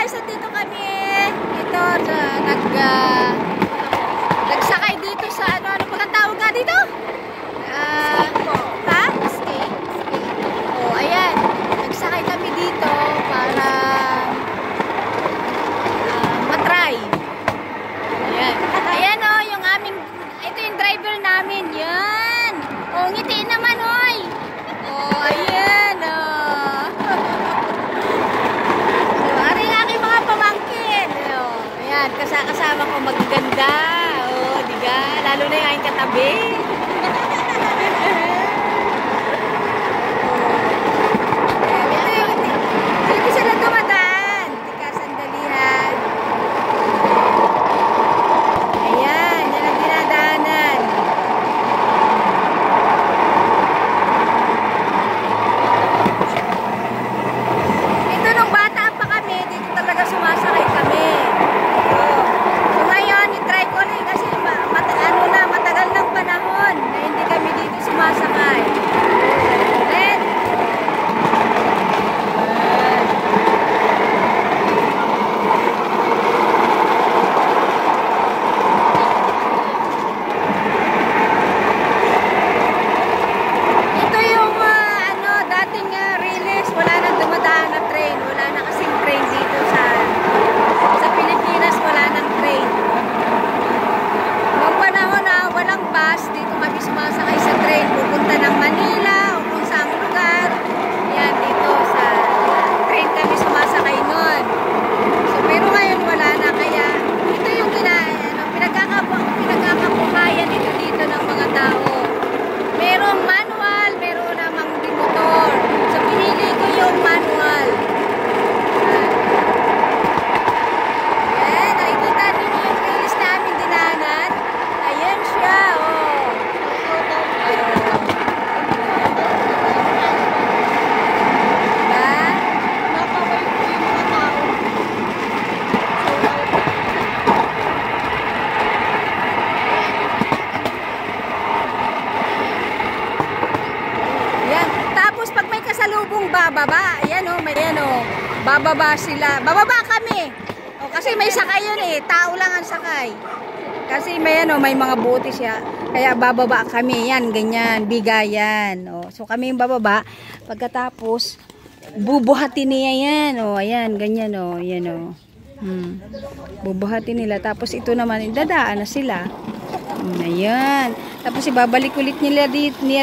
guys, dito kami. Ito, nagsakay dito sa ano pala tawag nga dito? Ha? Skate. Oh, ayan. Nagsakay kami dito para matry. Ayan. Ayan oh, yung aming, ito yung driver namin. Yan. Oh, ngiti naman, oy. Oh, ayan oh. Ayan, kasama ko magaganda. Oh, diga, lalo na yung aking katabi. Hindi sila dumadaan. Tika, sandalihan. Ayan, yan ang dinadaanan. Ito nung bata pa kami, dito talaga sumasakay kami. Matagal ng panahon na hindi kami dito sumasakay. Then, ito yung dating release, wala nang dumadaan na train. Wala na kasing train dito sa Pilipinas, wala nang train. Noong panahon na walang bus, dito kami sumasakay sa train pupunta ng Manila o kung saan lugar. Yan, dito sa train kami sumasakay nun. So, pero ngayon wala na, kaya ito yung pinagkakabuhayan dito ng mga tao. Merong manual, meron namang motor. So, pinili ko yung manual. Ayan, nakikita niyo yung release namin dinanan. Ayan siya, oh. Yan. Tapos pag may kasalubong bababa, ayan oh, bababa sila. Bababa kami. Oh, kasi may sakay yun eh, tao lang ang sakay. Kasi may may mga bote siya. Kaya bababa kami. Yan, ganyan. Bigayan. O, so kami yung bababa. Pagkatapos, bubuhatin niya yan. O, ayan, ganyan o. Ayan o. Bubuhatin nila. Tapos ito naman, dadaan na sila. Ayan. Tapos ibabalik ulit niya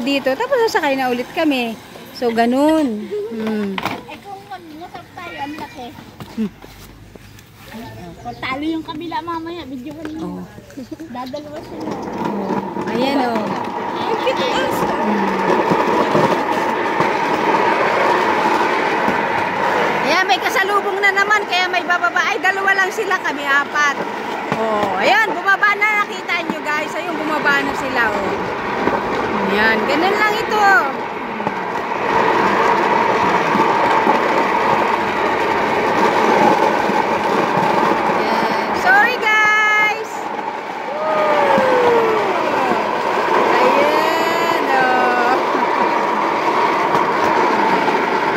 dito. Tapos sasakay na ulit kami. So, ganun. Ay, kung mag-motor tayo, ang laki. Kung talo yung kabila mamaya, video ko ninyo. Oh. Dadalawa sila. Oh. Ayan o. Oh. Ayan, may kasalubong na naman, kaya may bababa. Ay, dalawa lang sila, kami apat. Oh, ayan, bumaba na, nakita nyo guys. Ayun, bumaba na sila. Oh. Ayan, ganun lang ito. Sorry guys! Ayan oh.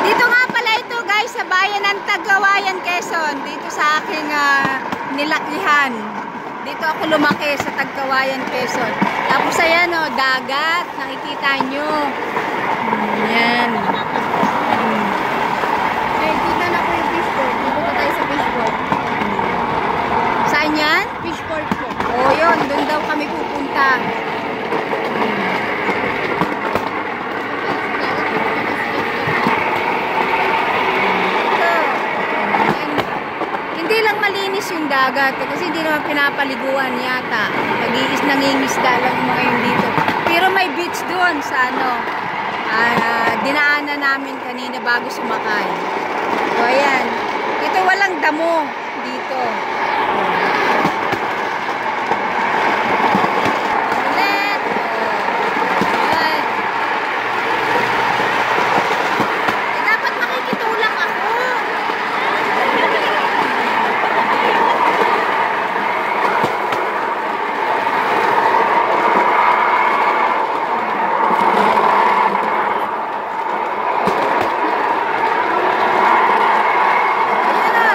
Dito nga pala ito guys sa bayan ng Tagawayan, Quezon. Dito sa aking nilakihan. Dito ako lumaki sa Tagawayan, Quezon. Tapos ayan oh, dagat. Nakikita nyo. Ayan. Dito na po yung fishport. Dito pa tayo sa fishport. Saan yan? Fishport po. Oo, yun. Doon daw kami pupunta. Ito. Hindi lang malinis yung dagat. Kasi hindi naman pinapaliguan yata. Nangingisda lang mga yun dito. Pero may beach doon sa dinaanan namin kanina bago sumakay. So, ayan. Ito walang damo dito.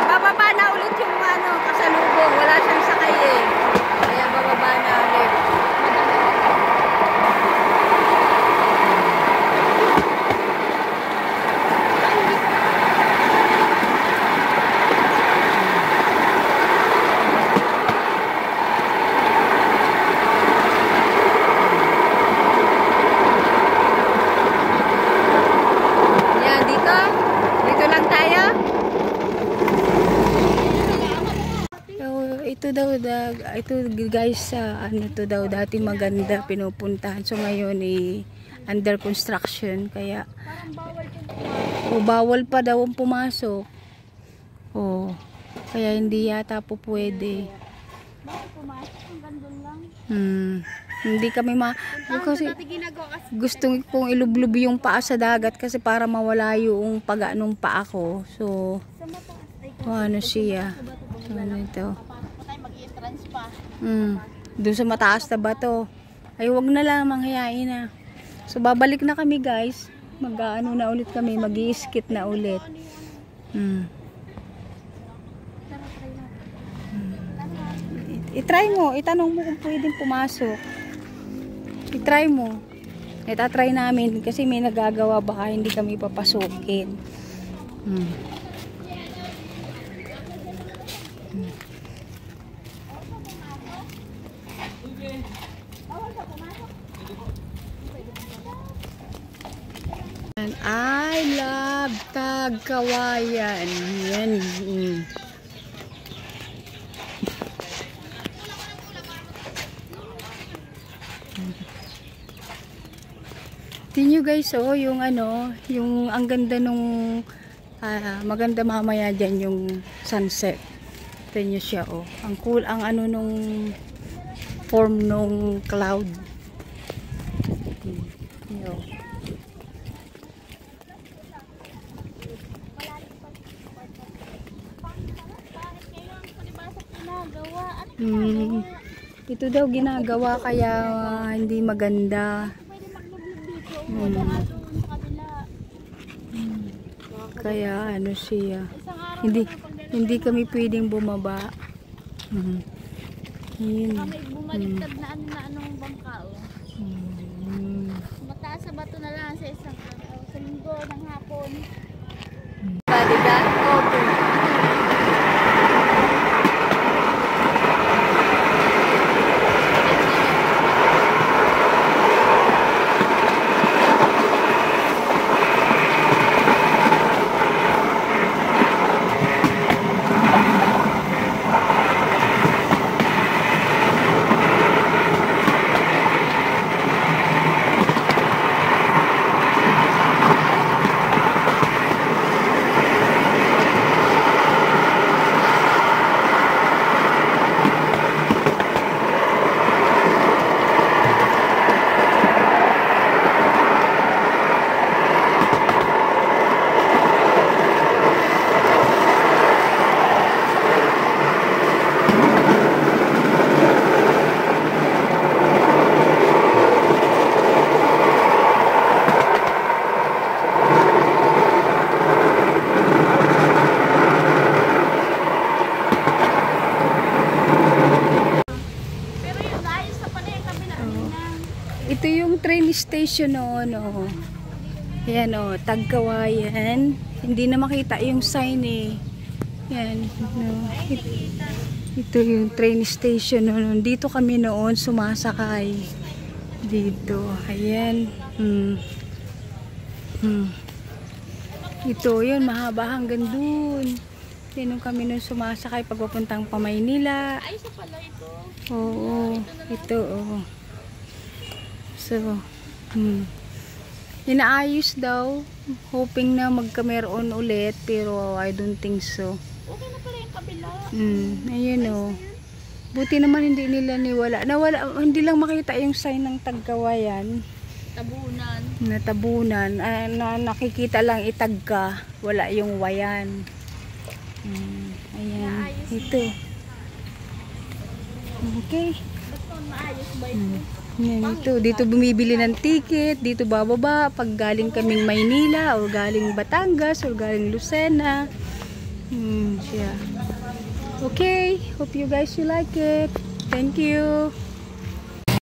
Bababa na daw, ito guys, ano to daw, dati maganda pinupuntahan. So ngayon under construction, kaya bawal pa daw ang pumasok. Kaya hindi yata po pwede. Bakit pumasok? Hanggang doon lang. Hindi kami kasi gusto kong ilublob yung paa sa dagat kasi para mawala yung paga nung paa ko. So, ano siya? Ano ito? Mag-i-entrance pa. Doon sa mataas na bato. Ay, wag na lang, manghayain na. So, babalik na kami guys. Mag-ano na ulit kami, mag-i-skit na ulit. I-try mo, itanong mo kung pwedeng pumasok. I-try mo. Itatry namin kasi may nagagawa, baka hindi kami papasukin. I love Tagkawayan. Yan. Tingnan nyo guys, yung ano, yung ang ganda nung maganda mamaya dyan yung sunset. Tingnan nyo siya, ang cool, ang ano nung form nung cloud. Ito daw ginagawa kaya hindi maganda. Kaya ano siya, hindi kami pwedeng bumaba. Yun. Kami bumaliktad na anong bangka. Mataas sa bato na lang sa isang sa linggo ng hapon. Balikan over. Ito yung train station noon, Ayan, Tagkawayan. Hindi na makita yung sign Yan, Ito yung train station noon. Dito kami noon sumasakay. Dito, ayan. Ito, yun, mahaba hanggang dun. Yan kami noon sumasakay pagpapuntang pa Maynila. Ay, isa pala ito. Oo, ito, So, inaayos daw, hoping na magkameron ulit, pero I don't think so. Okay na pala yung kabila. Ayun Buti naman hindi nila niwala. Hindi lang makita yung sign ng Tagkawayan. Tabunan. Natabunan. Nakikita lang Itagka. Wala yung wayan. Ayan. Ito. Okay. Basta maayos ba Yan, dito bumibili ng ticket, dito bababa pag galing kaming Maynila o galing Batangas o galing Lucena. Siya. Okay, hope you guys you like it. Thank you.